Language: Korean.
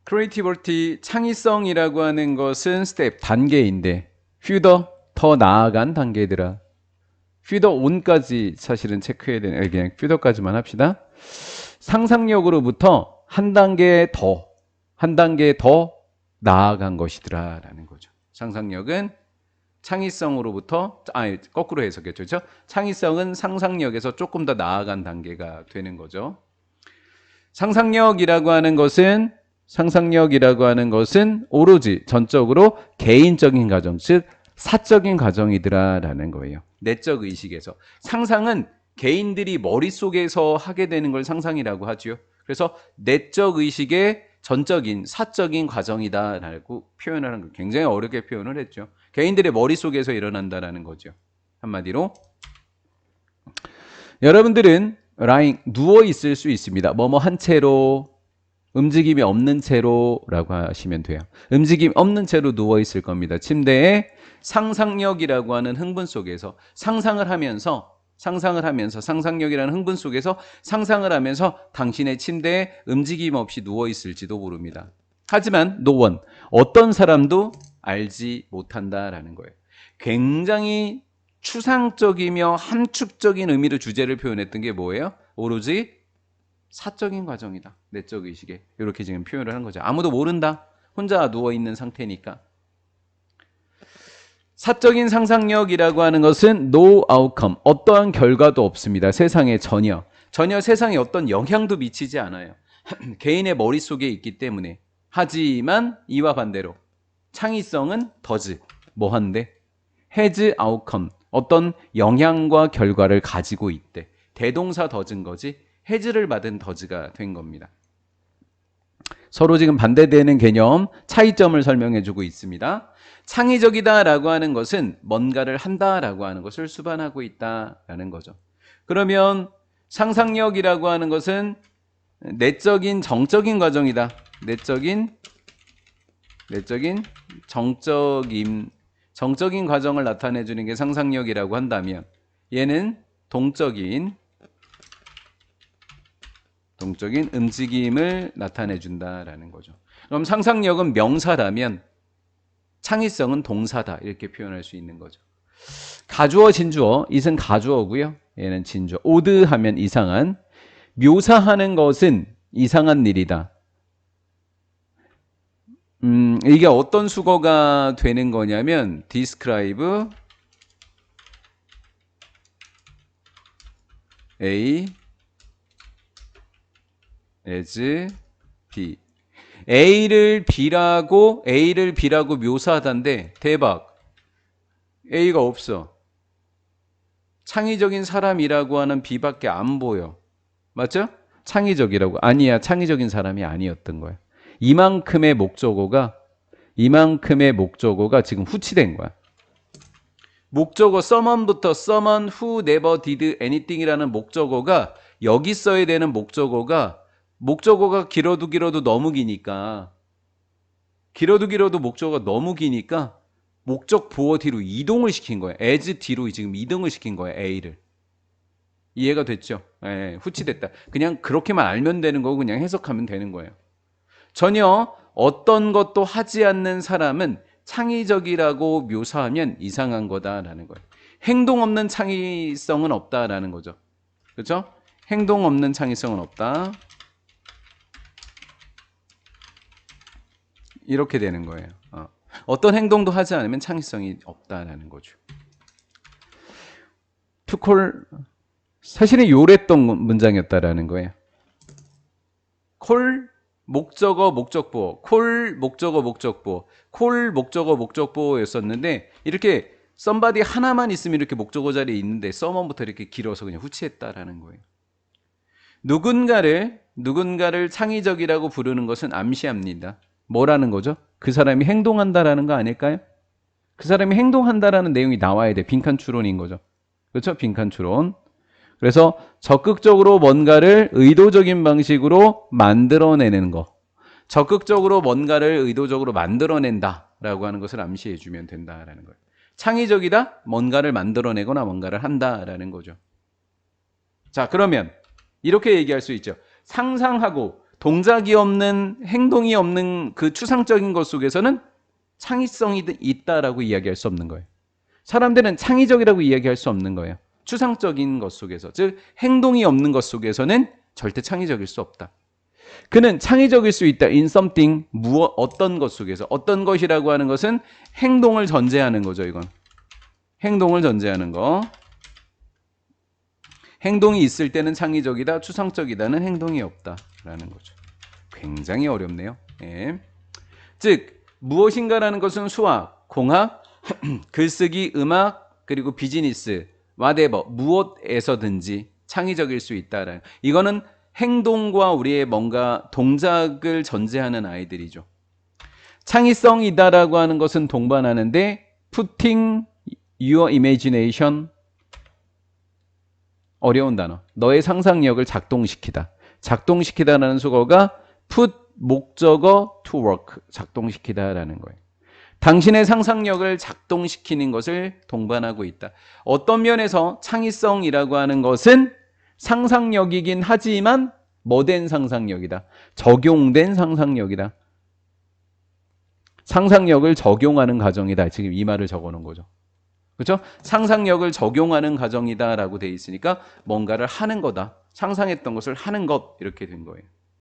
크리에이티비티, 창의성이라고 하는 것은 스텝, 단계인데 further, 더 나아간 단계들아. further on까지 사실은 체크해야 되는, 그냥 further까지만 합시다. 상상력으로부터 한 단계 더 나아간 것이더라 라는 거죠. 상상력은 창의성으로부터, 거꾸로 해석했죠. 그렇죠? 창의성은 상상력에서 조금 더 나아간 단계가 되는 거죠. 상상력이라고 하는 것은 오로지 전적으로 개인적인 과정, 즉 사적인 과정이더라 라는 거예요. 내적 의식에서. 상상은 개인들이 머릿속에서 하게 되는 걸 상상이라고 하죠. 그래서 내적 의식의 전적인 사적인 과정이다라고 표현하는 거 굉장히 어렵게 표현을 했죠. 개인들의 머릿속에서 일어난다라는 거죠. 한마디로 여러분들은 lying 누워 있을 수 있습니다. 뭐뭐 한 채로, 움직임이 없는 채로라고 하시면 돼요. 움직임 없는 채로 누워 있을 겁니다. 침대에 상상력이라고 하는 흥분 속에서 상상을 하면서 상상력이라는 흥분 속에서 상상을 하면서 당신의 침대에 움직임 없이 누워 있을지도 모릅니다. 하지만 no one, 어떤 사람도 알지 못한다라는 거예요. 굉장히 추상적이며 함축적인 의미로 주제를 표현했던 게 뭐예요? 오로지 사적인 과정이다. 내적 의식에. 이렇게 지금 표현을 한 거죠. 아무도 모른다. 혼자 누워있는 상태니까. 사적인 상상력이라고 하는 것은 no outcome. 어떠한 결과도 없습니다. 세상에 전혀 세상에 어떤 영향도 미치지 않아요. 개인의 머릿속에 있기 때문에. 하지만 이와 반대로 창의성은 does. 뭐한데? has outcome. 어떤 영향과 결과를 가지고 있대. 대동사 does인 거지. has를 받은 does가 된 겁니다. 서로 지금 반대되는 개념, 차이점을 설명해 주고 있습니다. 창의적이다라고 하는 것은 뭔가를 한다라고 하는 것을 수반하고 있다라는 거죠. 그러면 상상력이라고 하는 것은 내적인 정적인 과정이다. 내적인 정적인 과정을 나타내 주는 게 상상력이라고 한다면 얘는 동적인 움직임을 나타내 준다라는 거죠. 그럼 상상력은 명사라면 창의성은 동사다 이렇게 표현할 수 있는 거죠. 가주어 진주어, it은 가주어고요. 얘는 진주어. 오드 하면 이상한, 묘사하는 것은 이상한 일이다. 이게 어떤 수거가 되는 거냐면 describe A as B. A를 B라고 묘사하던데 대박. A가 없어. 창의적인 사람이라고 하는 B밖에 안 보여. 맞죠? 창의적이라고. 아니야. 창의적인 사람이 아니었던 거야. 이만큼의 목적어가 지금 후치된 거야. 목적어 someone부터 someone who never did anything이라는 목적어가 여기 써야 되는 목적어가 길어도 너무 기니까 목적어가 너무 기니까 목적 보어 뒤로 이동을 시킨 거야. as 뒤로 지금 이동을 시킨 거야. A를. 이해가 됐죠? 예, 후치됐다. 그냥 그렇게만 알면 되는 거고 그냥 해석하면 되는 거예요. 전혀 어떤 것도 하지 않는 사람은 창의적이라고 묘사하면 이상한 거다라는 거예요. 행동 없는 창의성은 없다라는 거죠. 그렇죠? 행동 없는 창의성은 없다. 이렇게 되는 거예요. 어떤 행동도 하지 않으면 창의성이 없다라는 거죠. To call, 사실은 요랬던 문장이었다라는 거예요. call 목적어 목적보, call 목적어 목적보, call 목적어 목적보였었는데 이렇게 somebody 하나만 있으면 이렇게 목적어 자리에 있는데 someone부터 이렇게 길어서 그냥 후치했다라는 거예요. 누군가를 창의적이라고 부르는 것은 암시합니다. 뭐라는 거죠? 그 사람이 행동한다라는 거 아닐까요? 그 사람이 행동한다라는 내용이 나와야 돼. 빈칸 추론인 거죠. 그렇죠? 빈칸 추론. 그래서 적극적으로 뭔가를 의도적인 방식으로 만들어내는 거. 적극적으로 뭔가를 의도적으로 만들어낸다라고 하는 것을 암시해 주면 된다라는 거예요. 창의적이다? 뭔가를 만들어내거나 뭔가를 한다라는 거죠. 자, 그러면 이렇게 얘기할 수 있죠. 상상하고 동작이 없는, 행동이 없는 그 추상적인 것 속에서는 창의성이 있다라고 이야기할 수 없는 거예요. 사람들은 창의적이라고 이야기할 수 없는 거예요. 추상적인 것 속에서, 즉 행동이 없는 것 속에서는 절대 창의적일 수 없다. 그는 창의적일 수 있다. in something, 어떤 것 속에서. 어떤 것이라고 하는 것은 행동을 전제하는 거죠. 이건 행동을 전제하는 거. 행동이 있을 때는 창의적이다. 추상적이다는 행동이 없다라는 거죠. 굉장히 어렵네요. 예. 즉 무엇인가라는 것은 수학, 공학, 글쓰기, 음악, 그리고 비즈니스, whatever, 무엇에서든지 창의적일 수 있다라는. 이거는 행동과 우리의 뭔가 동작을 전제하는 아이들이죠. 창의성이다라고 하는 것은 동반하는데 putting your imagination, 어려운 단어. 너의 상상력을 작동시키다. 작동시키다라는 수거가 put 목적어 to work, 작동시키다라는 거예요. 당신의 상상력을 작동시키는 것을 동반하고 있다. 어떤 면에서 창의성이라고 하는 것은 상상력이긴 하지만 뭐된 상상력이다. 적용된 상상력이다. 상상력을 적용하는 과정이다. 지금 이 말을 적어놓은 거죠. 그렇죠? 상상력을 적용하는 과정이다라고 돼 있으니까 뭔가를 하는 거다. 상상했던 것을 하는 것, 이렇게 된 거예요.